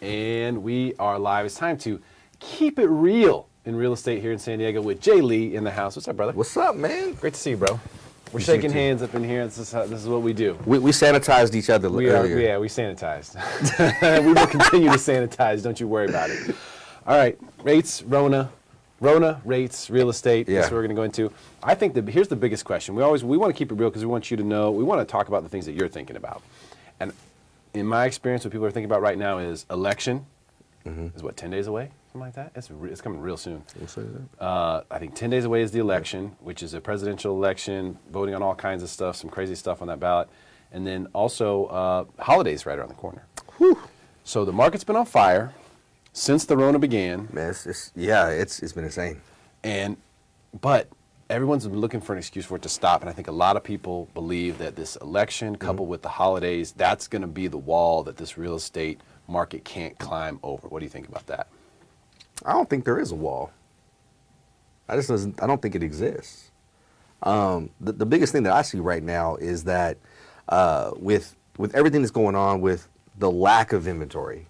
And we are live. It's time to keep it real in real estate here in San Diego with Jay Lee in the house. What's up, brother? What's up, man? Great to see you, bro. We're shaking hands up in here. This is what we do. We sanitized each other earlier. We sanitized. We will continue to sanitize. Don't you worry about it. All right, rates, Rona, rates, real estate. Yeah. That's what we're going to go into. I think here's the biggest question. We want to keep it real because we want you to know. We want to talk about the things that you're thinking about. And in my experience, what people are thinking about right now is election. Is what, 10 days away? Something like that? It's coming real soon. We'll say that. I think 10 days away is the election, which is a presidential election, voting on all kinds of stuff, some crazy stuff on that ballot. And then also holidays right around the corner. Whew. So the market's been on fire since the Rona began. Man, it's been insane. But everyone's been looking for an excuse for it to stop, and I think a lot of people believe that this election, coupled with the holidays, that's going to be the wall that this real estate market can't climb over. What do you think about that? I don't think there is a wall. I don't think it exists. The biggest thing that I see right now is that with everything that's going on with the lack of inventory,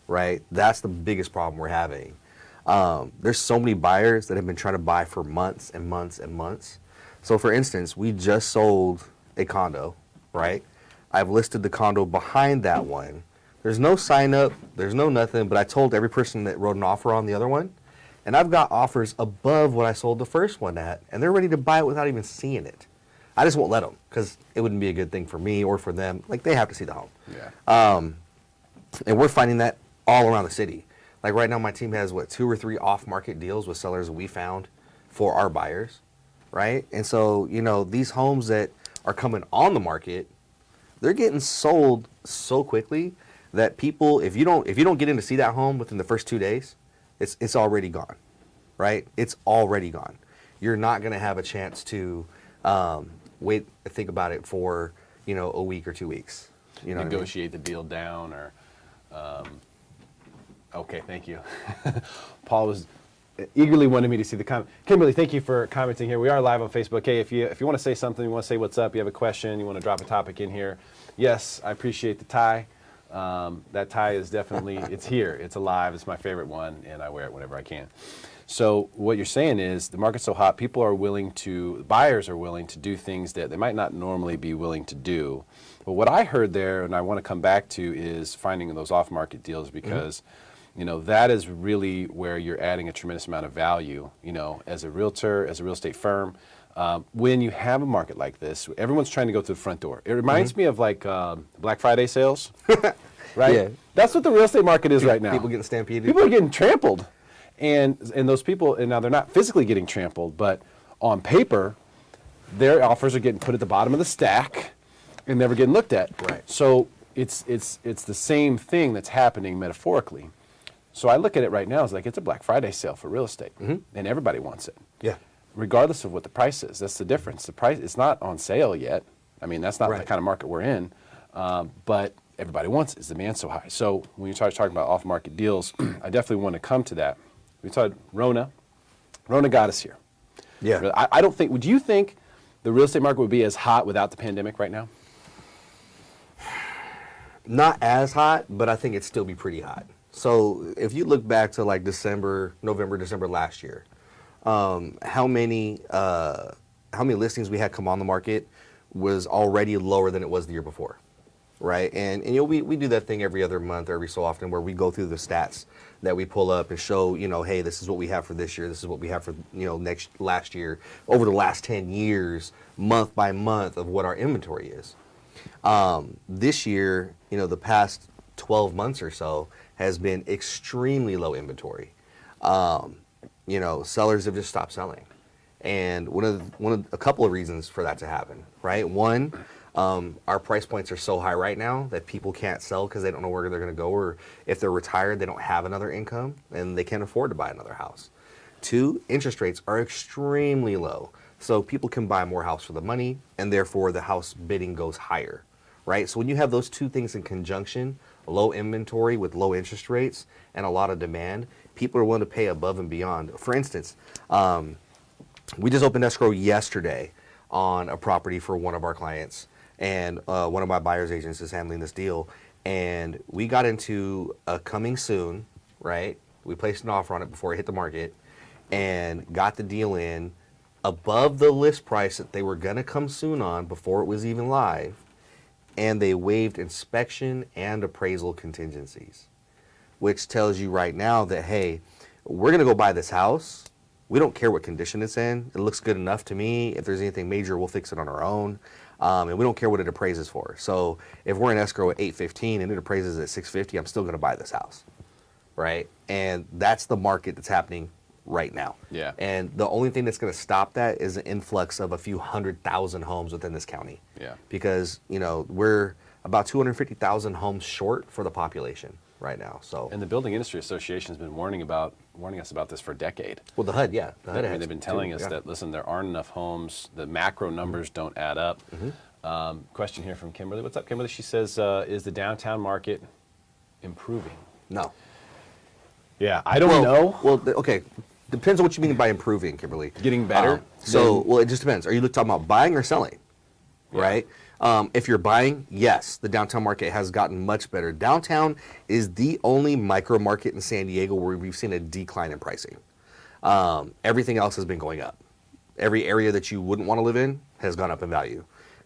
right? That's the biggest problem we're having. There's so many buyers that have been trying to buy for months and months and months. So for instance, we just sold a condo, right? I've listed the condo behind that one. There's no sign up, there's no nothing, but I told every person that wrote an offer on the other one, and I've got offers above what I sold the first one at, and they're ready to buy it without even seeing it. I just won't let them, because it wouldn't be a good thing for me or for them. Like, they have to see the home. Yeah. And we're finding that all around the city. Like right now, my team has, 2 or 3 off-market deals with sellers that we found for our buyers, right? And so, these homes that are coming on the market, they're getting sold so quickly that people, if you don't get in to see that home within the first 2 days, it's already gone, right? It's already gone. You're not going to have a chance to wait and think about it for, a week or 2 weeks. Negotiate the deal down or... Okay, thank you. Paul was eagerly wanted me to see the comment. Kimberly, thank you for commenting here. We are live on Facebook. Hey, if you want to say something, you want to say what's up, you have a question, you want to drop a topic in here. Yes, I appreciate the tie. That tie is definitely, it's here. It's alive. It's my favorite one, and I wear it whenever I can. So what you're saying is the market's so hot, buyers are willing to do things that they might not normally be willing to do. But what I heard there, and I want to come back to, is finding those off-market deals because that is really where you're adding a tremendous amount of value, as a realtor, as a real estate firm. When you have a market like this, everyone's trying to go through the front door. It reminds me of like Black Friday sales, right? Yeah. That's what the real estate market is right now. People getting stampeded. People are getting trampled. And those people, and now they're not physically getting trampled, but on paper, their offers are getting put at the bottom of the stack and never getting looked at. Right. So it's the same thing that's happening metaphorically. So I look at it right now as like it's a Black Friday sale for real estate, and everybody wants it. Yeah. Regardless of what the price is. That's the difference. The price, it's not on sale yet. I mean, that's not the kind of market we're in, but everybody wants it. It's demand's so high. So when you start talking about off-market deals, I definitely want to come to that. We started Rona. Rona got us here. Yeah. I don't think, would you think the real estate market would be as hot without the pandemic right now? Not as hot, but I think it'd still be pretty hot. So if you look back to like November, December last year, how many listings we had come on the market was already lower than it was the year before, right? And we do that thing every other month, every so often, where we go through the stats that we pull up and show, hey, this is what we have for this year, this is what we have for last year, over the last 10 years, month by month of what our inventory is. This year, the past 12 months or so has been extremely low inventory. Sellers have just stopped selling. And a couple of reasons for that to happen, right? One, our price points are so high right now that people can't sell because they don't know where they're going to go, or if they're retired, they don't have another income and they can't afford to buy another house. Two, interest rates are extremely low. So people can buy more house for the money, and therefore the house bidding goes higher, right? So when you have those two things in conjunction, low inventory with low interest rates and a lot of demand, people are willing to pay above and beyond. For instance, we just opened escrow yesterday on a property for one of our clients, and one of my buyer's agents is handling this deal. and we got into a coming soon, right? We placed an offer on it before it hit the market and got the deal in above the list price that they were going to come soon on before it was even live. And they waived inspection and appraisal contingencies, which tells you right now that, hey, we're going to go buy this house. We don't care what condition it's in. It looks good enough to me. If there's anything major, we'll fix it on our own. And we don't care what it appraises for. So if we're in escrow at $815 and it appraises at $650, I'm still going to buy this house, right? And that's the market that's happening right now. Yeah. And the only thing that's going to stop that is an influx of a few 100,000 homes within this county. Yeah. Because, you know, we're about 250,000 homes short for the population right now. So. And the Building Industry Association has been warning us about this for a decade. Well, the HUD, yeah. The HUD has They've been telling us that, listen, there aren't enough homes. The macro numbers don't add up. Question here from Kimberly. What's up, Kimberly? She says, is the downtown market improving? No. Yeah, I don't know. Well, okay. Depends on what you mean by improving, Kimberly. Getting better? Well, it just depends. Are you talking about buying or selling? Yeah. Right? If you're buying, yes, the downtown market has gotten much better. Downtown is the only micro market in San Diego where we've seen a decline in pricing. Everything else has been going up. Every area that you wouldn't want to live in has gone up in value.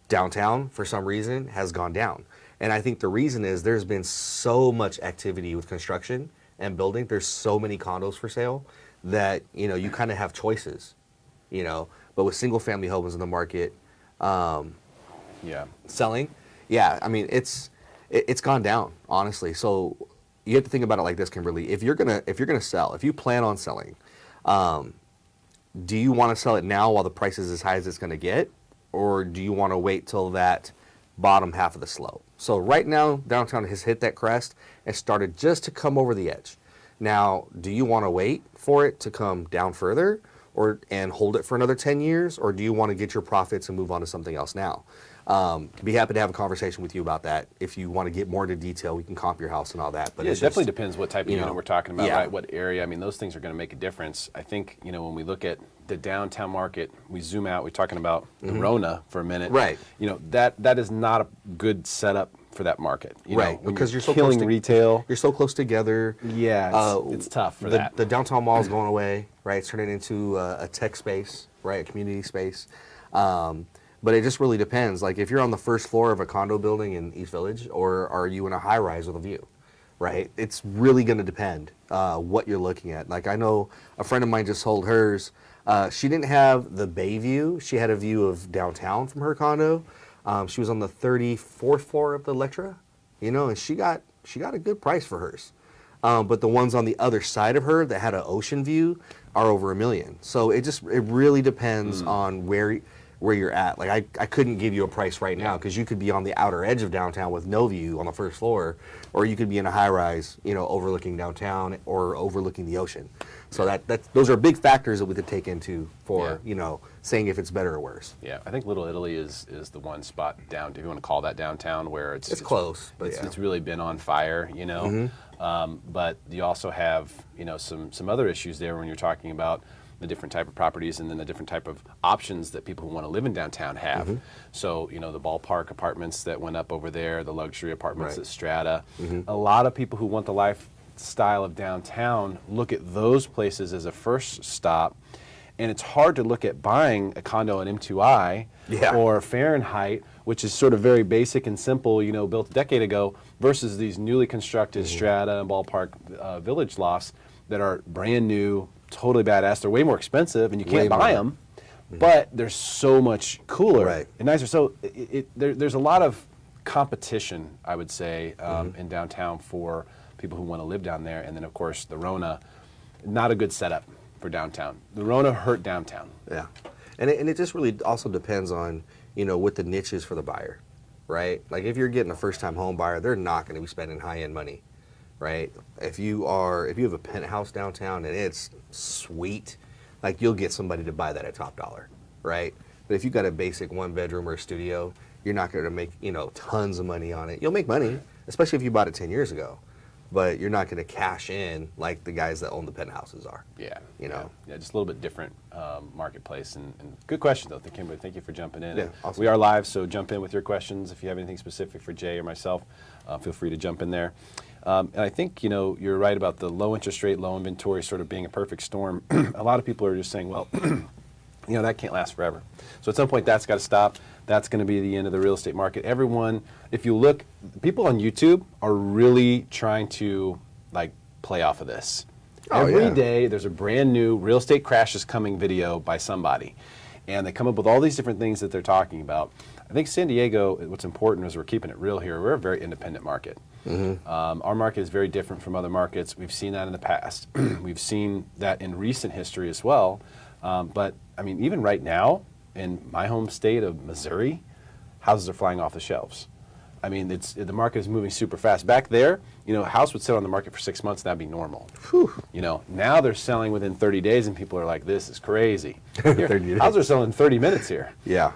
Downtown, for some reason, has gone down. And I think the reason is there's been so much activity with construction and building. There's so many condos for sale that, you know, you kind of have choices, you know. But with single family homes in the market, selling, I mean, it's gone down, honestly. So you have to think about it like this, Kimberly. If you're gonna sell, if you plan on selling, do you want to sell it now while the price is as high as it's going to get, or do you want to wait till that bottom half of the slope? So right now, downtown has hit that crest and started just to come over the edge. Now, do you want to wait for it to come down further and hold it for another 10 years, or do you want to get your profits and move on to something else now? Be happy to have a conversation with you about that. If you want to get more into detail, we can comp your house and all that. But it definitely depends what type of unit we're talking about, right? What area? I mean, those things are going to make a difference. I think, you know, when we look at the downtown market, we zoom out, we're talking about the Rona for a minute. Right. You know, that is not a good setup for that market. You know, because you're so killing close to retail. You're so close together. Yeah, it's tough for that. The downtown mall is going away, right? It's turning into a tech space, right? A community space. But it just really depends. Like if you're on the first floor of a condo building in East Village, or are you in a high rise with a view, right? It's really going to depend what you're looking at. Like I know a friend of mine just sold hers. She didn't have the bay view. She had a view of downtown from her condo. She was on the 34th floor of the Electra, you know, and she got a good price for hers. But the ones on the other side of her that had an ocean view are over $1 million. So it really depends on where you're at. Like I couldn't give you a price right now because you could be on the outer edge of downtown with no view on the first floor, or you could be in a high rise, you know, overlooking downtown or overlooking the ocean. So those are big factors that we could take into for you know, saying if it's better or worse. Yeah, I think Little Italy is the one spot down, if you want to call that downtown, where it's close, but it's really been on fire, you know. But you also have, you know, some other issues there when you're talking about the different type of properties and then the different type of options that people who want to live in downtown have. So, you know, the ballpark apartments that went up over there, the luxury apartments at Strata. A lot of people who want the lifestyle of downtown look at those places as a first stop. And it's hard to look at buying a condo in M2I or Fahrenheit, which is sort of very basic and simple, you know, built a decade ago, versus these newly constructed Strata and ballpark village lofts that are brand new, totally badass. They're way more expensive, and you can't buy them, but they're so much cooler and nicer. So there's a lot of competition, I would say, in downtown for people who want to live down there. And then, of course, the Rona, not a good setup for downtown. The Rona hurt downtown. Yeah, and it just really also depends on, you know, what the niche is for the buyer, right? Like if you're getting a first-time home buyer, they're not going to be spending high-end money. Right? If you have a penthouse downtown and it's sweet, like you'll get somebody to buy that at top dollar, right? But if you got a basic one bedroom or a studio, you're not going to make, you know, tons of money on it. You'll make money, especially if you bought it 10 years ago. but you're not going to cash in like the guys that own the penthouses are. Yeah. You know? Yeah, just a little bit different marketplace. And good question, though. Kimberly, thank you for jumping in. Yeah, And awesome. we are live, so jump in with your questions. If you have anything specific for Jay or myself, feel free to jump in there. And I think, you're right about the low interest rate, low inventory sort of being a perfect storm. A lot of people are just saying, well, that can't last forever. So at some point, that's got to stop. That's going to be the end of the real estate market. Everyone, if you look, people on YouTube are really trying to play off of this. Every day, there's a brand new real estate crashes coming video by somebody. And they come up with all these different things that they're talking about. I think San Diego, what's important is we're keeping it real here. We're a very independent market. Our market is very different from other markets. We've seen that in the past. We've seen that in recent history as well. But, even right now, in my home state of Missouri, houses are flying off the shelves. The market is moving super fast. Back there, a house would sit on the market for 6 months, and that'd be normal. Whew. Now they're selling within 30 days, and people are like, this is crazy. 30 days. Houses are selling in 30 minutes here. Yeah.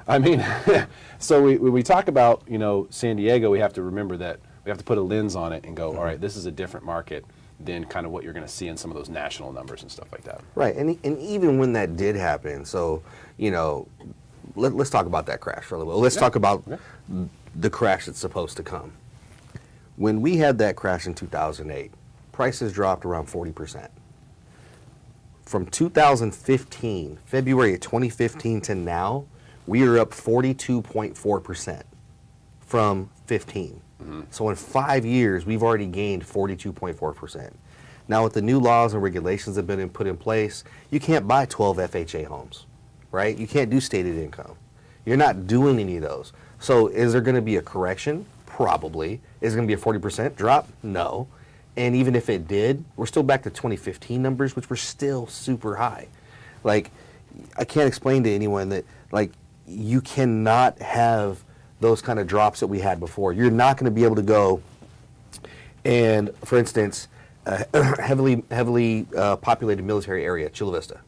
So when we talk about, San Diego, we have to remember that we have to put a lens on it and go, all right, this is a different market than kind of what you're going to see in some of those national numbers and stuff like that. Right, and even when that did happen, so, let's talk about that crash for a little bit. Let's talk about the crash that's supposed to come. When we had that crash in 2008, prices dropped around 40%. From 2015, February of 2015 to now, we are up 42.4% from 15. So in 5 years, we've already gained 42.4%. Now with the new laws and regulations that have been put in place, you can't buy 12 FHA homes, right? You can't do stated income. You're not doing any of those. So is there going to be a correction? Probably. Is it going to be a 40% drop? No. And even if it did, we're still back to 2015 numbers, which were still super high. I can't explain to anyone that, you cannot have those kind of drops that we had before. You're not going to be able to go and, for instance, heavily populated military area, Chula Vista,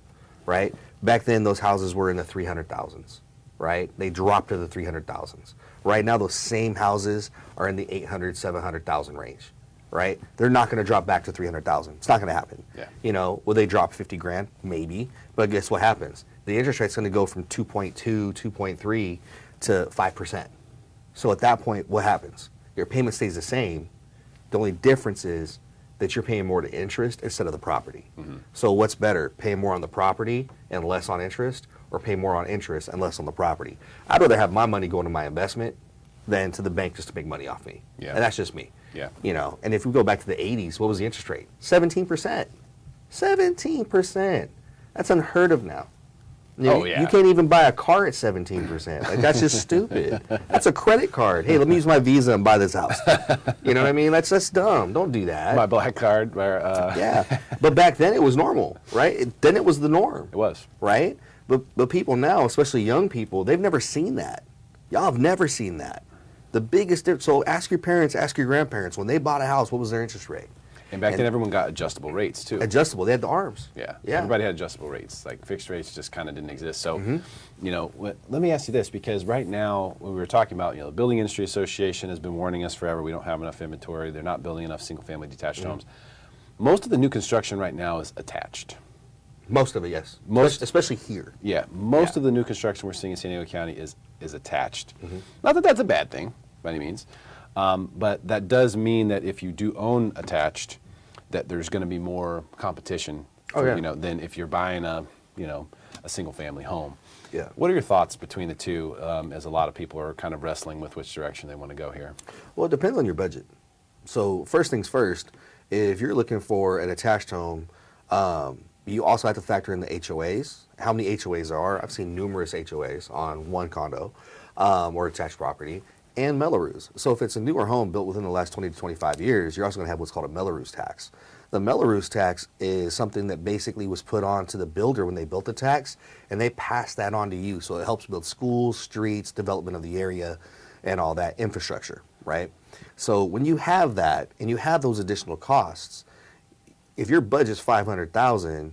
right? Back then, those houses were in the 300,000s, right? They dropped to the 300,000s. Right now, those same houses are in the 800, 700,000 range, right? They're not going to drop back to 300,000. It's not going to happen. Yeah. Will they drop 50 grand? Maybe. But guess what happens? The interest rate's going to go from 2.2, 2.3 to 5%. So at that point, what happens? Your payment stays the same. The only difference is that you're paying more to interest instead of the property. So what's better, pay more on the property and less on interest, or pay more on interest and less on the property? I'd rather have my money going to my investment than to the bank just to make money off me. Yeah. And that's just me. Yeah. And if we go back to the 80s, what was the interest rate? 17%. 17%. That's unheard of now. You can't even buy a car at 17%. That's just stupid. That's a credit card. Hey, let me use my Visa and buy this house. You know what I mean? That's dumb. Don't do that. My black card. Yeah. But back then it was normal, right? Then it was the norm. It was. Right? But people now, especially young people, they've never seen that. Y'all have never seen that. The biggest difference. So ask your parents, ask your grandparents, when they bought a house, what was their interest rate? And back then, everyone got adjustable rates, too. Adjustable. They had the arms. Yeah. Everybody had adjustable rates. Fixed rates just kind of didn't exist. So, let me ask you this, because right now, when we were talking about, the Building Industry Association has been warning us forever, we don't have enough inventory. They're not building enough single-family detached homes. Most of the new construction right now is attached. Most of it, yes. Especially here. Yeah. Most of the new construction we're seeing in San Diego County is attached. Not that that's a bad thing, by any means. But that does mean that if you do own attached, that there's going to be more competition, than if you're buying a single-family home. Yeah. What are your thoughts between the two, as a lot of people are kind of wrestling with which direction they want to go here? Well, it depends on your budget. So first things first, if you're looking for an attached home, you also have to factor in the HOAs, how many HOAs there are. I've seen numerous HOAs on one condo or attached property. And Melrose. So if it's a newer home built within the last 20 to 25 years, you're also going to have what's called a Melrose Tax. The Melrose Tax is something that basically was put on to the builder when they built the tax, and they passed that on to you. So it helps build schools, streets, development of the area, and all that infrastructure, right? So when you have that, and you have those additional costs, if your budget's $500,000,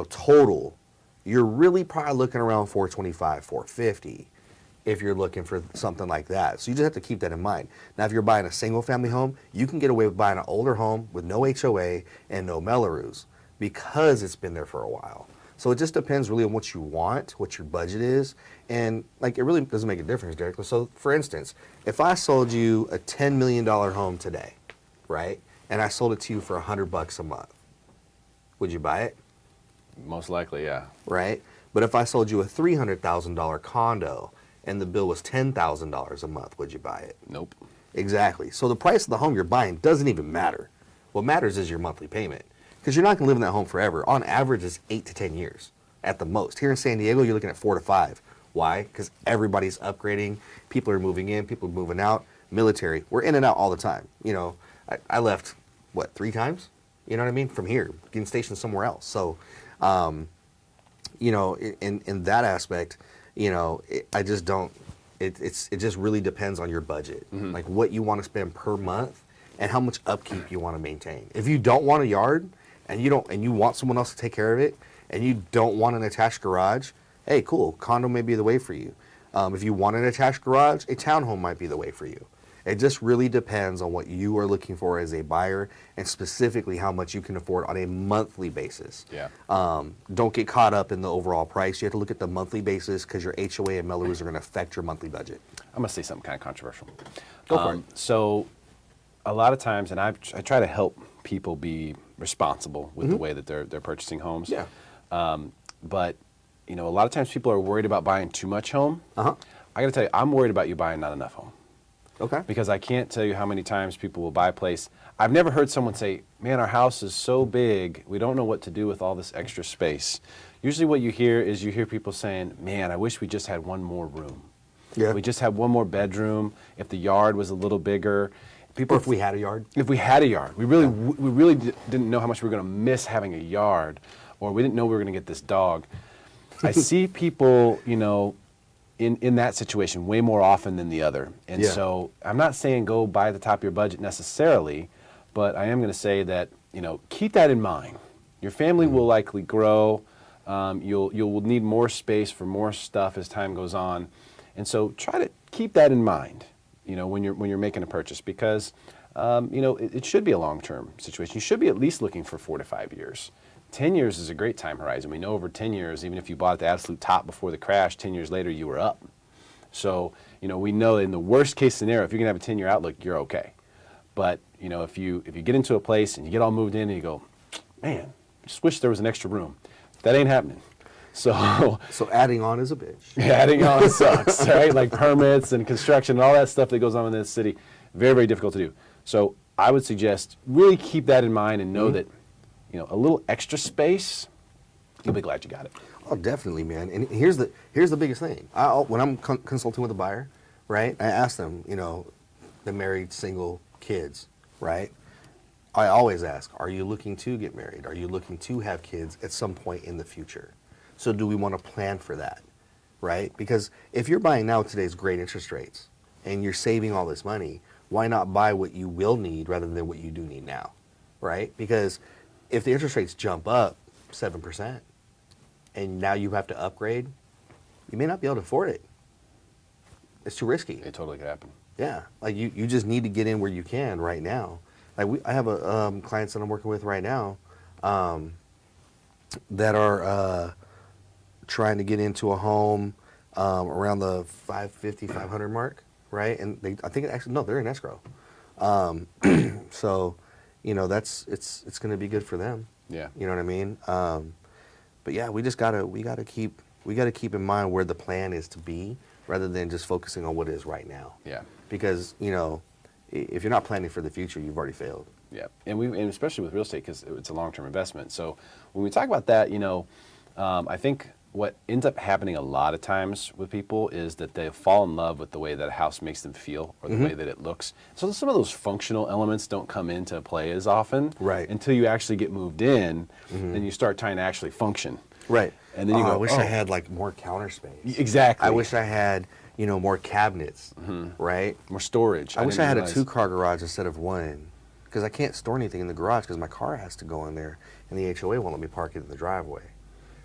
total, you're really probably looking around $425, $450. if you're looking for something like that. So you just have to keep that in mind. Now, if you're buying a single family home, you can get away with buying an older home with no HOA and no Melrose because it's been there for a while. So it just depends really on what you want, what your budget is, and like it really doesn't make a difference, Derrick. So for instance, if I sold you a $10 million home today, right, and I sold it to you for $100 a month, would you buy it? Most likely, yeah. Right? But if I sold you a $300,000 condo and the bill was $10,000 a month, would you buy it? Nope. Exactly. So the price of the home you're buying doesn't even matter. What matters is your monthly payment. Because you're not going to live in that home forever. On average, it's 8 to 10 years at the most. Here in San Diego, you're looking at 4 to 5. Why? Because everybody's upgrading. People are moving in. People are moving out. Military. We're in and out all the time. You know, I left, 3 times? You know what I mean? From here, getting stationed somewhere else. So, you know, in that aspect, you know, I just don't, it just really depends on your budget. Like what you want to spend per month and how much upkeep you want to maintain. If you don't want a yard and you want someone else to take care of it and you don't want an attached garage, hey, cool, condo may be the way for you. If you want an attached garage, a townhome might be the way for you. It just really depends on what you are looking for as a buyer and specifically how much you can afford on a monthly basis. Yeah. Don't get caught up in the overall price. You have to look at the monthly basis because your HOA and Melrose are going to affect your monthly budget. I'm going to say something kind of controversial. Go for it. So a lot of times, and I try to help people be responsible with the way that they're purchasing homes. Yeah. But, you know, a lot of times people are worried about buying too much home. Uh-huh. I got to tell you, I'm worried about you buying not enough home. Okay. Because I can't tell you how many times people will buy a place. I've never heard someone say, man, our house is so big, we don't know what to do with all this extra space. Usually what you hear is people saying, man, I wish we just had one more room. Yeah. We just had one more bedroom. If the yard was a little bigger. Or if we had a yard. If we had a yard. We really didn't know how much we were going to miss having a yard, or we didn't know we were going to get this dog. I see people, you know, in that situation way more often than the other. And so I'm not saying go buy the top of your budget necessarily, but I am going to say that, you know, keep that in mind. Your family will likely grow. You'll need more space for more stuff as time goes on. And so try to keep that in mind, you know, when you're making a purchase, because you know, it should be a long-term situation. You should be at least looking for 4 to 5 years. 10 years is a great time horizon. We know over 10 years, even if you bought at the absolute top before the crash, 10 years later you were up. So, you know, we know in the worst case scenario, if you're gonna have a 10-year outlook, you're okay. But, you know, if you get into a place and you get all moved in and you go, man, I just wish there was an extra room. That ain't happening. So adding on is a bitch. Adding on sucks, right? Like permits and construction and all that stuff that goes on in this city, very, very difficult to do. So I would suggest really keep that in mind and know that, you know, a little extra space, you'll be glad you got it. Oh, definitely, man. And here's the biggest thing. When I'm consulting with a buyer, right, I ask them, you know, the married, single, kids, right? I always ask, are you looking to get married? Are you looking to have kids at some point in the future? So do we want to plan for that, right? Because if you're buying now with today's great interest rates and you're saving all this money, why not buy what you will need rather than what you do need now, right? Because if the interest rates jump up 7% and now you have to upgrade, you may not be able to afford it. It's too risky. It totally could happen. Yeah, like you just need to get in where you can right now. Like I have a clients that I'm working with right now that are trying to get into a home around the 500 mark, right? And they're in escrow. So, you know, it's going to be good for them. Yeah. You know what I mean? But yeah, we gotta keep in mind where the plan is to be rather than just focusing on what is right now. Yeah. Because, you know, if you're not planning for the future, you've already failed. Yeah, and especially with real estate, because it's a long-term investment. So when we talk about that, you know, I think what ends up happening a lot of times with people is that they fall in love with the way that a house makes them feel or the way that it looks. So some of those functional elements don't come into play as often until you actually get moved in, and you start trying to actually function. Right. And then you go, I wish I had like more counter space. Exactly. I wish I had, you know, more cabinets, right? More storage. I wish I had a 2-car garage instead of 1, because I can't store anything in the garage because my car has to go in there, and the HOA won't let me park it in the driveway,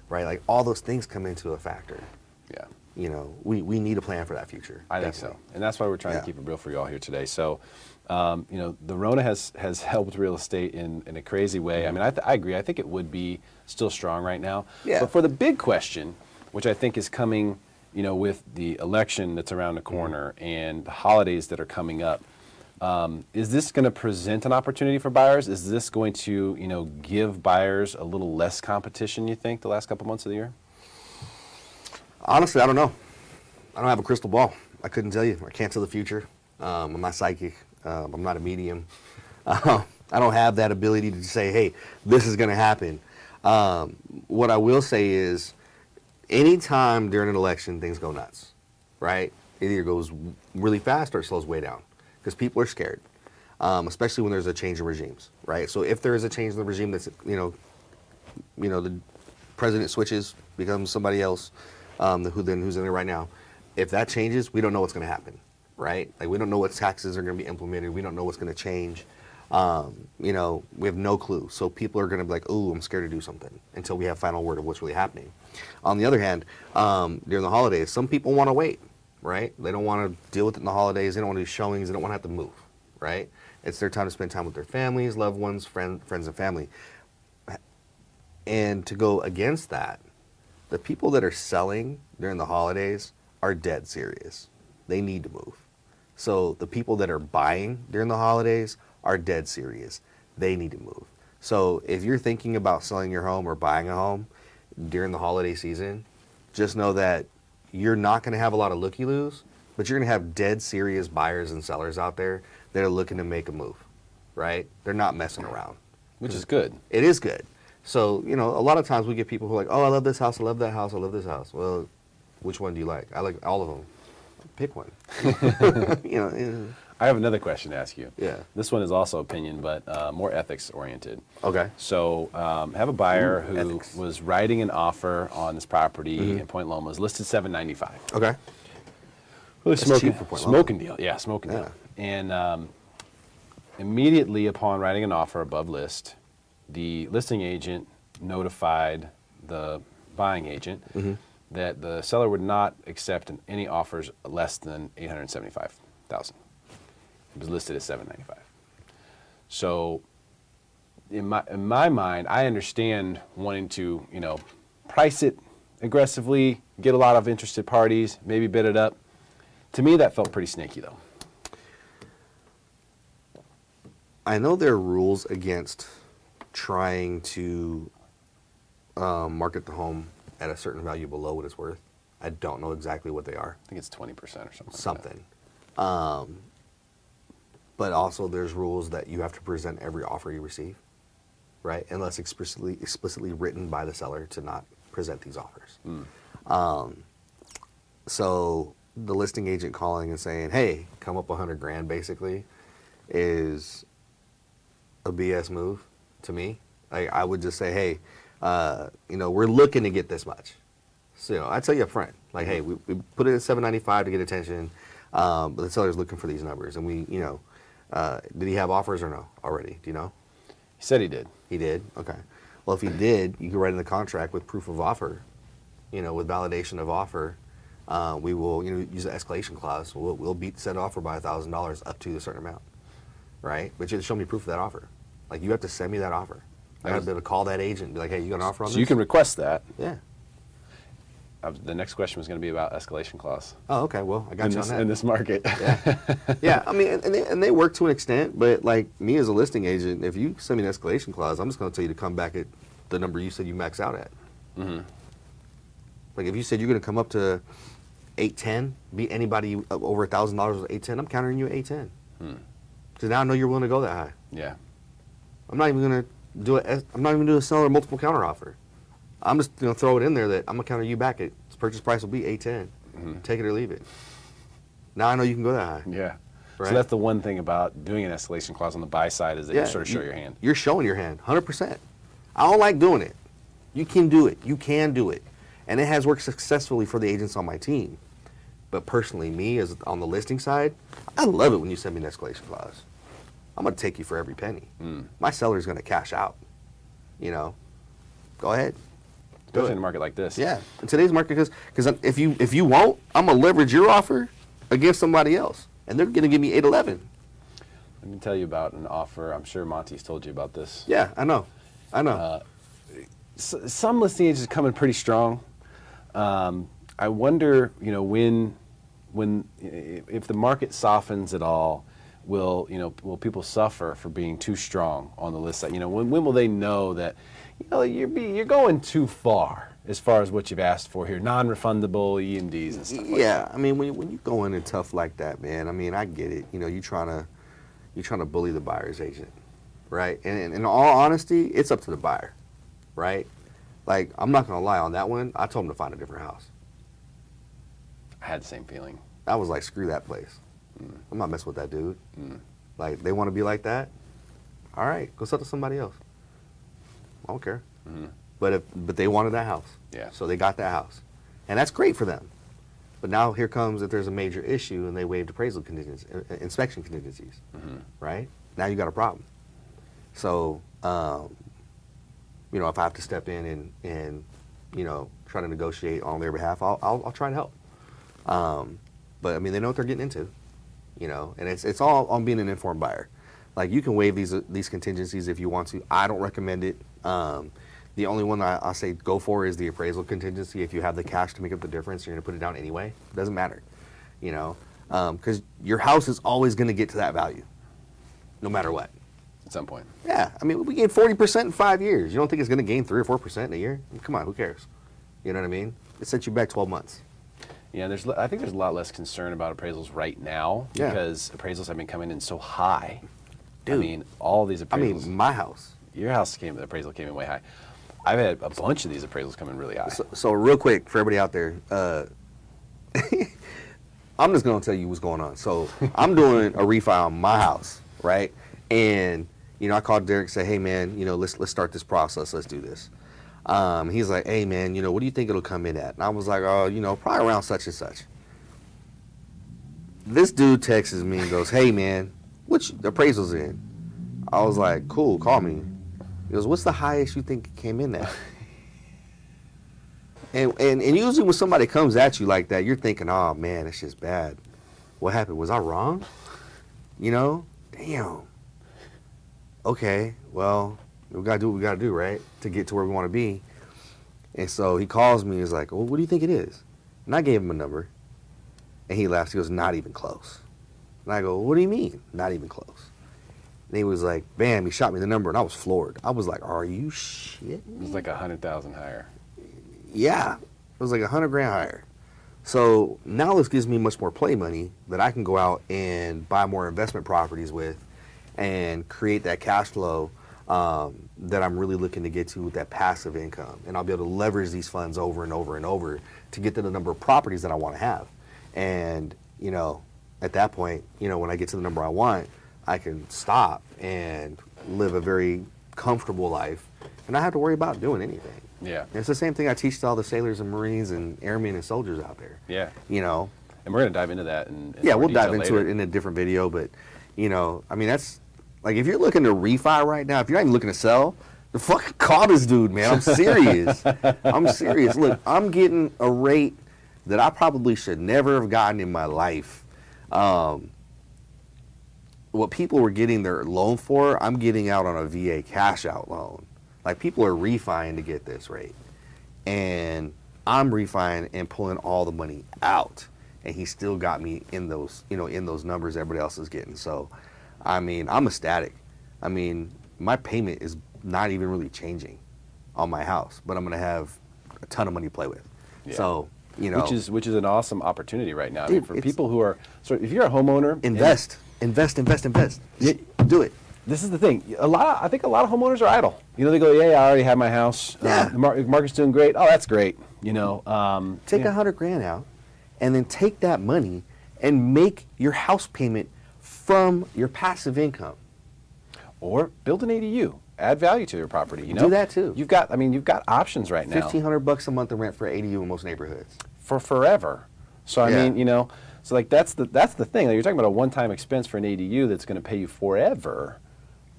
right? Like all those things come into a factor. Yeah. we need a plan for that future. I think so, and that's why we're trying to keep it real for you all here today. So, the Rona has helped real estate in a crazy way. I mean, I agree. I think it would be still strong right now. Yeah. But for the big question, which I think is coming, with the election that's around the corner and the holidays that are coming up, is this going to present an opportunity for buyers? Is this going to, give buyers a little less competition, you think, the last couple months of the year? Honestly, I don't know. I don't have a crystal ball. I couldn't tell you. I can't tell the future. I'm not psychic. I'm not a medium. I don't have that ability to say, hey, this is going to happen. What I will say is, anytime during an election, things go nuts, right? It either goes really fast or it slows way down because people are scared, especially when there's a change in regimes, right? So if there is a change in the regime that's, the president switches, becomes somebody else, who's in there right now. If that changes, we don't know what's going to happen, right? Like, we don't know what taxes are going to be implemented. We don't know what's going to change. We have no clue. So people are going to be like, "Ooh, I'm scared to do something," until we have final word of what's really happening. On the other hand, during the holidays, some people want to wait, right? They don't want to deal with it in the holidays. They don't want to do showings. They don't want to have to move, right? It's their time to spend time with their families, loved ones, friends and family. And to go against that, the people that are selling during the holidays are dead serious. They need to move. So the people that are buying during the holidays are dead serious. They need to move. So if you're thinking about selling your home or buying a home during the holiday season, just know that you're not going to have a lot of looky-loos, but you're going to have dead serious buyers and sellers out there that are looking to make a move, right? They're not messing around. Which is good. It is good. So, a lot of times we get people who are like, "Oh, I love this house, I love that house, I love this house." Well, which one do you like? I like all of them. Pick one. I have another question to ask you. Yeah. This one is also opinion, but more ethics oriented. Okay. So, have a buyer who ethics. was writing an offer on this property in Point Loma, was listed $795. Okay. Really That's cheap for Point Loma. smoking deal. Yeah, smoking deal. And immediately upon writing an offer above list, the listing agent notified the buying agent that the seller would not accept any offers less than $875,000. It was listed at $795. So, in my mind, I understand wanting to price it aggressively, get a lot of interested parties, maybe bid it up. To me, that felt pretty snaky, though. I know there are rules against trying to market the home at a certain value below what it's worth. I don't know exactly what they are. I think it's 20% or something. Something. But also there's rules that you have to present every offer you receive, right? Unless explicitly written by the seller to not present these offers. So the listing agent calling and saying, "Hey, come up $100,000," basically, is a BS move to me. I would just say, "Hey, we're looking to get this much." So I tell you up front, like, "Hey, we put it at $795 to get attention, but the seller's looking for these numbers." And did he have offers or no already? Do you know? He said he did. He did? Okay. Well, if he did, you can write in the contract with proof of offer, with validation of offer. We will, use the escalation clause. We'll beat said offer by $1,000 up to a certain amount, right? But you have to show me proof of that offer. Like, you have to send me that offer. I got to be able to call that agent and be like, "Hey, you got an offer on this?" So you can request that. Yeah. The next question was going to be about escalation clause. Oh, okay. Well, I got you on that. In this market. Yeah. Yeah. I mean, and they work to an extent, but like me as a listing agent, if you send me an escalation clause, I'm just going to tell you to come back at the number you said you max out at. Like, if you said you're going to come up to 810, beat anybody over $1,000 with 810, I'm countering you at 810. Because now I know you're willing to go that high. Yeah. I'm not even going to do it. I'm not even going to do a seller multiple counter offer. I'm just going to throw it in there that I'm going to counter you back at purchase price will be 810. Take it or leave it. Now I know you can go that high. Yeah. Right? So that's the one thing about doing an escalation clause on the buy side is that you sort of show your hand. You're showing your hand, 100%. I don't like doing it. You can do it. You can do it. And it has worked successfully for the agents on my team. But personally, me as on the listing side, I love it when you send me an escalation clause. I'm going to take you for every penny. My seller's going to cash out. Go ahead. especially in a market like this. Yeah, in today's market, because if you won't, I'm gonna leverage your offer against somebody else, and they're gonna give me 811. Let me tell you about an offer. I'm sure Monty's told you about this. Yeah, I know. Some listing agents are coming pretty strong. I wonder, when if the market softens at all, will people suffer for being too strong on the list side? When will they know that you're going too far as what you've asked for here, non-refundable EMDs and stuff like that? Yeah, I mean, when you go in and tough like that, man, I mean, I get it. You're trying to bully the buyer's agent, right? And in all honesty, it's up to the buyer, right? Like, I'm not gonna lie on that one. I told him to find a different house. I had the same feeling. I was like, screw that place. I'm not messing with that dude. Like, they want to be like that? All right, go sell to somebody else. I don't care. But they wanted that house. Yeah. So they got that house. And that's great for them. But now here comes if there's a major issue and they waived appraisal contingencies, inspection contingencies, right? Now you got a problem. So, if I have to step in and try to negotiate on their behalf, I'll try and help. But I mean, they know what they're getting into, and it's all on being an informed buyer. Like, you can waive these contingencies if you want to. I don't recommend it. The only one I say go for is the appraisal contingency. If you have the cash to make up the difference, you're going to put it down anyway. It doesn't matter, because your house is always going to get to that value, no matter what. At some point. Yeah, I mean, we gained 40% in 5 years. You don't think it's going to gain 3 or 4% in a year? Come on, who cares? You know what I mean? It sets you back 12 months. Yeah, I think there's a lot less concern about appraisals right now because appraisals have been coming in so high. Dude, I mean, all these appraisals. I mean, my house. Your appraisal came in way high. I've had a bunch of these appraisals come in really high. So real quick, for everybody out there, I'm just going to tell you what's going on. So I'm doing a refi on my house, right? And, I called Derrick and said, hey, man, let's start this process. Let's do this. He's like, hey, man, what do you think it'll come in at? And I was like, oh, probably around such and such. This dude texts me and goes, hey, man, which appraisal's in? I was like, cool, call me. He goes, what's the highest you think it came in at? and usually when somebody comes at you like that, you're thinking, oh, man, it's just bad. What happened? Was I wrong? Damn. Okay, well, we got to do what we got to do, right, to get to where we want to be. And so he calls me. He's like, well, what do you think it is? And I gave him a number. And he laughs. He goes, not even close. And I go, what do you mean, not even close? And he was like, bam, he shot me the number, and I was floored. I was like, are you shit? It was like 100,000 higher. Yeah, it was like $100,000 higher. So now this gives me much more play money that I can go out and buy more investment properties with and create that cash flow that I'm really looking to get to with that passive income. And I'll be able to leverage these funds over and over and over to get to the number of properties that I want to have. And, at that point, when I get to the number I want, I can stop and live a very comfortable life and not have to worry about doing anything. Yeah. And it's the same thing I teach to all the sailors and Marines and airmen and soldiers out there. Yeah. And we're going to dive into that. We'll dive into it in a different video. But, I mean, that's, like, if you're looking to refi right now, if you're not even looking to sell, the fucking call this dude, man. I'm serious. I'm serious. Look, I'm getting a rate that I probably should never have gotten in my life. What people were getting their loan for, I'm getting out on a VA cash out loan. Like, people are refining to get this rate. And I'm refining and pulling all the money out. And he still got me in those, in those numbers everybody else is getting. So, I mean, I'm ecstatic. I mean, my payment is not even really changing on my house, but I'm going to have a ton of money to play with. Yeah. So, which is an awesome opportunity right now. Dude, I mean, for people who are, so if you're a homeowner, invest. Do it. This is the thing. I think a lot of homeowners are idle. They go, yeah, I already have my house. Yeah. The market's doing great. Oh, that's great. Take $100,000 out, and then take that money and make your house payment from your passive income. Or build an ADU. Add value to your property. Do that too. You've got options right now. $1,500 a month to rent for ADU in most neighborhoods. For forever. So I mean, so like that's the thing. Like, you're talking about a one-time expense for an ADU that's going to pay you forever.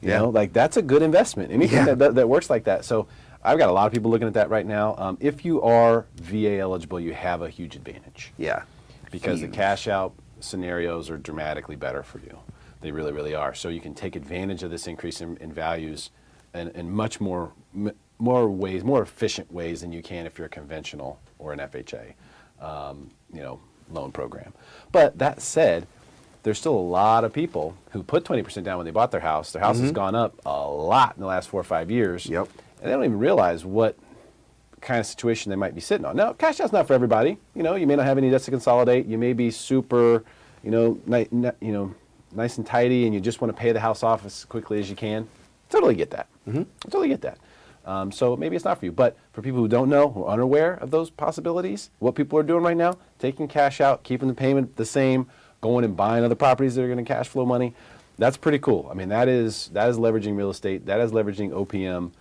You know, like, that's a good investment. Anything that works like that. So I've got a lot of people looking at that right now. If you are VA eligible, you have a huge advantage. Yeah. Because Huge. the cash out scenarios are dramatically better for you. They really, really are. So you can take advantage of this increase in values in much more ways, more efficient ways than you can if you're a conventional or an FHA, loan program. But that said, there's still a lot of people who put 20% down when they bought their house. Their house has gone up a lot in the last 4 or 5 years. Yep. And they don't even realize what kind of situation they might be sitting on. Now, cash out's not for everybody. You may not have any debts to consolidate. You may be super, nice and tidy, and you just want to pay the house off as quickly as you can. Totally get that. Totally get that. So maybe it's not for you. But for people who don't know, who are unaware of those possibilities, what people are doing right now, taking cash out, keeping the payment the same, going and buying other properties that are going to cash flow money, that's pretty cool. I mean, that is leveraging real estate. That is leveraging OPM.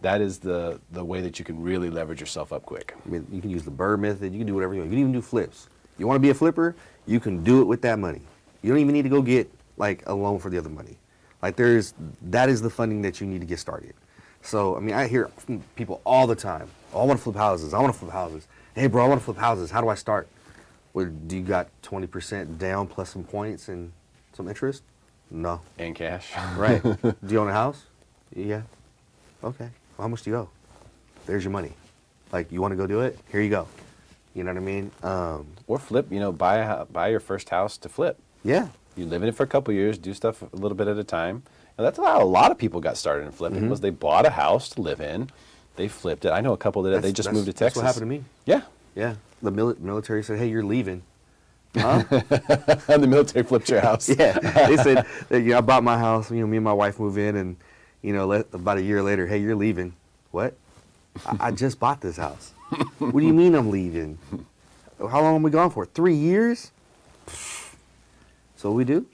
That is the way that you can really leverage yourself up quick. I mean, you can use the Burr method. You can do whatever you want. You can even do flips. You want to be a flipper? You can do it with that money. You don't even need to go get like a loan for the other money. Like that is the funding that you need to get started. So, I mean, I hear from people all the time, oh, I want to flip houses. I want to flip houses. Hey, bro, I want to flip houses. How do I start? Well, do you got 20% down plus some points and some interest? No. And cash. Right. Do you own a house? Yeah. Okay. Well, how much do you owe? There's your money. Like, you want to go do it? Here you go. You know what I mean? Or flip, buy your first house to flip. Yeah. You live in it for a couple years, do stuff a little bit at a time. And that's how a lot of people got started in flipping, was they bought a house to live in, they flipped it. I know a couple that they just moved to Texas. That's what happened to me. Yeah. Yeah. The military said, hey, you're leaving. Huh? And the military flipped your house. Yeah. They said, I bought my house, me and my wife move in, and, about a year later, hey, you're leaving. What? I just bought this house. What do you mean I'm leaving? How long am we gone for? 3 years? So what we do?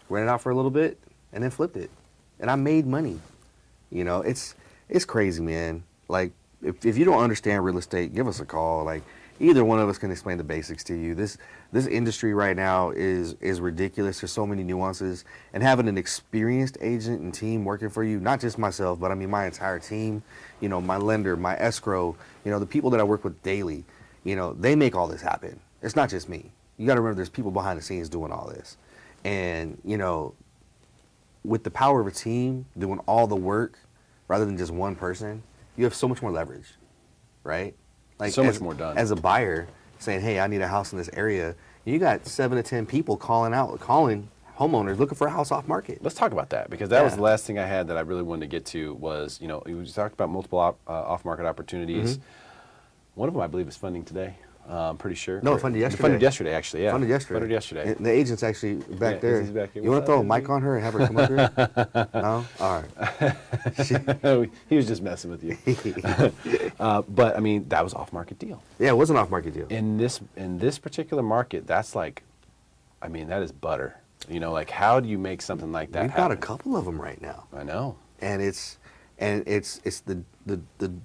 Rent it out for a little bit and then flipped it. And I made money. It's crazy, man. Like, if you don't understand real estate, give us a call. Like, either one of us can explain the basics to you. This industry right now is ridiculous. There's so many nuances. And having an experienced agent and team working for you, not just myself, but I mean my entire team, my lender, my escrow, the people that I work with daily, they make all this happen. It's not just me. You got to remember there's people behind the scenes doing all this. And, with the power of a team doing all the work rather than just one person, you have so much more leverage, right? Like so much more done. As a buyer saying, hey, I need a house in this area, you got 7 to 10 people calling homeowners looking for a house off market. Let's talk about that, because that was the last thing I had that I really wanted to get to was, we talked about multiple off-market opportunities. One of them, I believe, is funding today. I'm pretty sure. No, it funded yesterday. Funded yesterday, actually, yeah. Funded yesterday. Funded yesterday. And the agent's actually back there. He's back here. You want to throw a mic on her and have her come up here? No? All right. He was just messing with you. But, I mean, that was off-market deal. Yeah, it was an off-market deal. In this particular market, that's like, I mean, that is butter. How do you make something like that We've happen? got a couple of them right now. I know. And it's the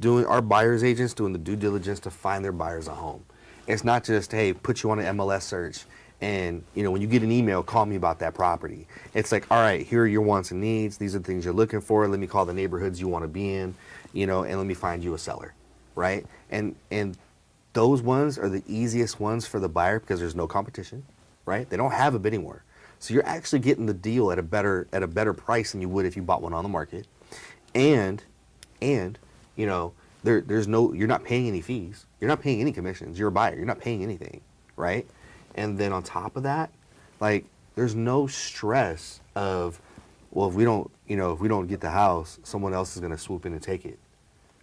doing, our buyers agents doing the due diligence to find their buyers a home. It's not just, hey, put you on an MLS search and, when you get an email, call me about that property. It's like, all right, here are your wants and needs. These are the things you're looking for. Let me call the neighborhoods you want to be in, and let me find you a seller, right? And those ones are the easiest ones for the buyer because there's no competition, right? They don't have a bidding war. So you're actually getting the deal at a better price than you would if you bought one on the market. And there's no, you're not paying any fees. You're not paying any commissions. You're a buyer. You're not paying anything, right? And then on top of that, like, there's no stress of, well, if we don't get the house, someone else is going to swoop in and take it,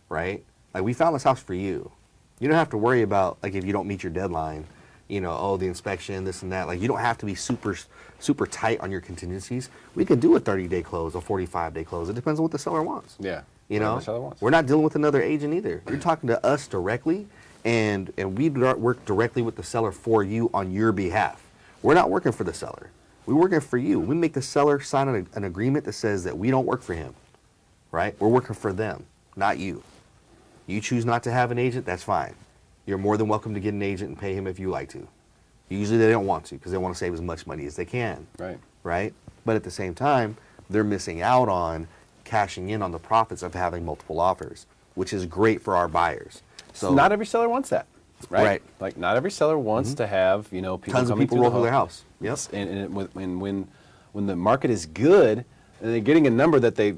right? Like, we found this house for you. You don't have to worry about, like, if you don't meet your deadline, the inspection, this and that. Like, you don't have to be super, super tight on your contingencies. We can do a 30-day close, a 45-day close. It depends on what the seller wants. Yeah. We're not dealing with another agent either. You're talking to us directly, and we work directly with the seller for you on your behalf. We're not working for the seller. We're working for you. We make the seller sign an agreement that says that we don't work for him, right? We're working for them, not you. You choose not to have an agent, that's fine. You're more than welcome to get an agent and pay him if you like to. Usually they don't want to because they want to save as much money as they can. Right. Right? But at the same time, they're missing out on cashing in on the profits of having multiple offers. which is great for our buyers. So not every seller wants that, right? Right. Like not every seller wants to have, you know, people tons of coming people through roll the through their home. house. Yes. And when the market is good and they're getting a number that they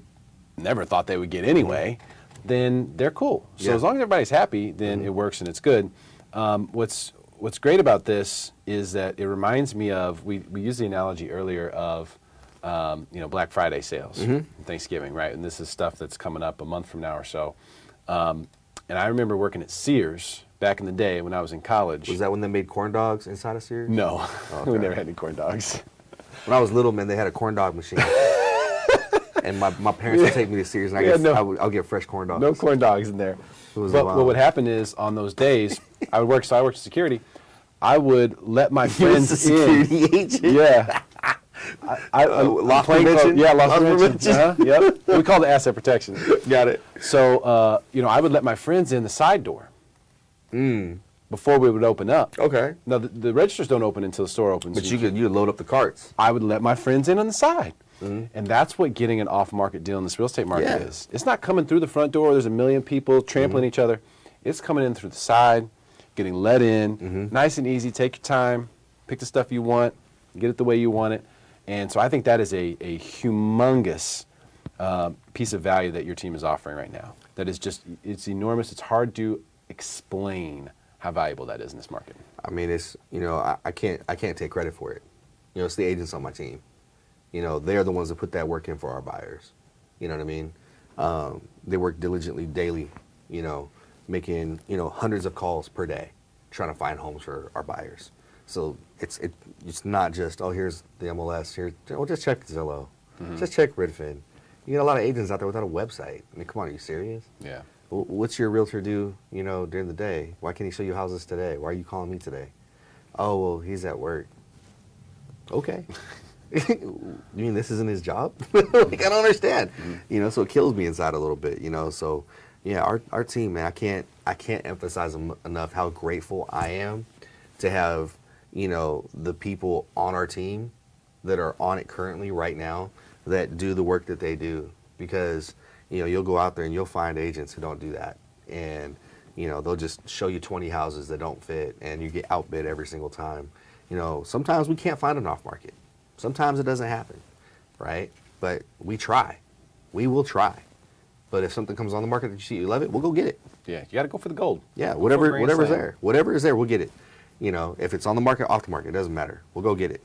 never thought they would get anyway, then they're cool. So Yeah. as long as everybody's happy, then it works and it's good. What's great about this is that it reminds me of, we used the analogy earlier of you know, Black Friday sales, and Thanksgiving, right? And this is stuff that's coming up a month from now or so. And I remember working at Sears back in the day when I was in college. Was that when they made corn dogs inside of Sears? No, Okay. we never had any corn dogs. When I was little, man, they had a corn dog machine. And my parents would take me to Sears, and I'll get fresh corn dogs. No corn dogs in there. was But wild. what would happen is on those days, I worked security. I would let my He was friends a in. security agent. Yeah. Loss plain clothes- prevention? Yeah, loss Loss prevention. prevention. Yep. We call it asset protection. Got it. So, you know, I would let my friends in the side door before we would open up. Okay. Now, the registers don't open until the store opens. But you'd load up the carts. I would let my friends in on the side. And that's what getting an off-market deal in this real estate market Yeah. is. It's not coming through the front door. There's a million people trampling each other. It's coming in through the side, getting let in, nice and easy. Take your time, pick the stuff you want, get it the way you want it. And so I think that is a humongous piece of value that your team is offering right now. That is just, it's enormous. It's hard to explain how valuable that is in this market. I mean, it's, you know, I can't take credit for it. You know, it's the agents on my team. You know, they're the ones that put that work in for our buyers. You know what I mean? They work diligently daily, you know, making, you know, hundreds of calls per day, trying to find homes for our buyers. So it's not just, oh, here's the MLS, here, oh, just check Zillow, just check Redfin. You get a lot of agents out there without a website. I mean, come on, are you serious? Yeah. What's your realtor do, you know, during the day? Why can't he show you houses today? Why are you calling me today? Oh, well, he's at work. Okay. You mean this isn't his job? Like, I don't understand. You know, so it kills me inside a little bit, you know. So, yeah, our team, man, I can't emphasize enough how grateful I am to have, you know, the people on our team that are on it currently right now that do the work that they do. Because, you know, you'll go out there and you'll find agents who don't do that. And, you know, they'll just show you 20 houses that don't fit and you get outbid every single time. You know, sometimes we can't find an off market. Sometimes it doesn't happen, right? But we try. We will try. But if something comes on the market that you see you love it, we'll go get it. Yeah, you got to go for the gold. Yeah, Go whatever for a grand whatever's slam. there. Whatever is there, we'll get it. You know, if it's on the market, off the market, it doesn't matter. We'll go get it.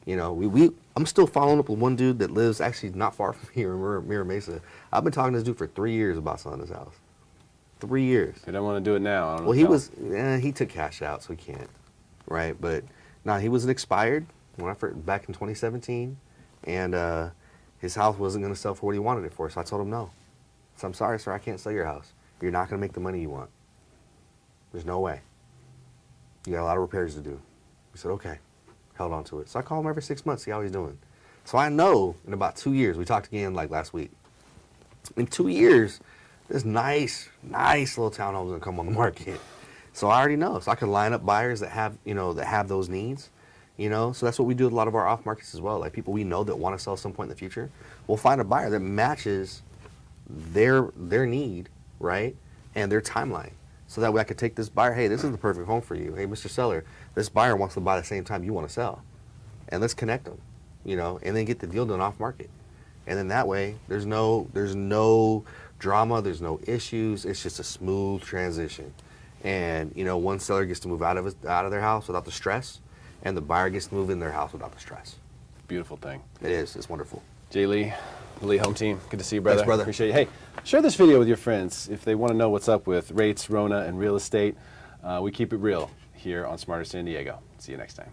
You know, I'm still following up with one dude that lives actually not far from here in Mira Mesa. I've been talking to this dude for 3 years about selling his house. 3 years. They don't want to do it now. I don't know Well, what he took cash out, so he can't, right? But no, he was expired when back in 2017, and his house wasn't going to sell for what he wanted it for. So I told him no. So I'm sorry, sir, I can't sell your house. You're not going to make the money you want. There's no way. You got a lot of repairs to do. He said okay. Held on to it. So I call him every 6 months, see how he's doing. So I know in about 2 years, we talked again like last week. In 2 years, this nice little townhome's gonna come on the market. So I already know. So I can line up buyers that have, you know, that have those needs. You know, so that's what we do with a lot of our off markets as well. Like people we know that want to sell at some point in the future, we'll find a buyer that matches their need, right, and their timeline. So that way I could take this buyer, hey, this is the perfect home for you. Hey, Mr. Seller, this buyer wants to buy the same time you want to sell, and let's connect them, you know, and then get the deal done off market. And then that way, there's no drama, there's no issues. It's just a smooth transition. And you know, one seller gets to move out of their house without the stress, and the buyer gets to move in their house without the stress. Beautiful thing. It is. It's wonderful. Jay Lee, the Lee Home Team, good to see you, brother. Thanks, brother. Appreciate you. Hey, share this video with your friends if they want to know what's up with rates, Rona, and real estate. We keep it real here on Smarter San Diego. See you next time.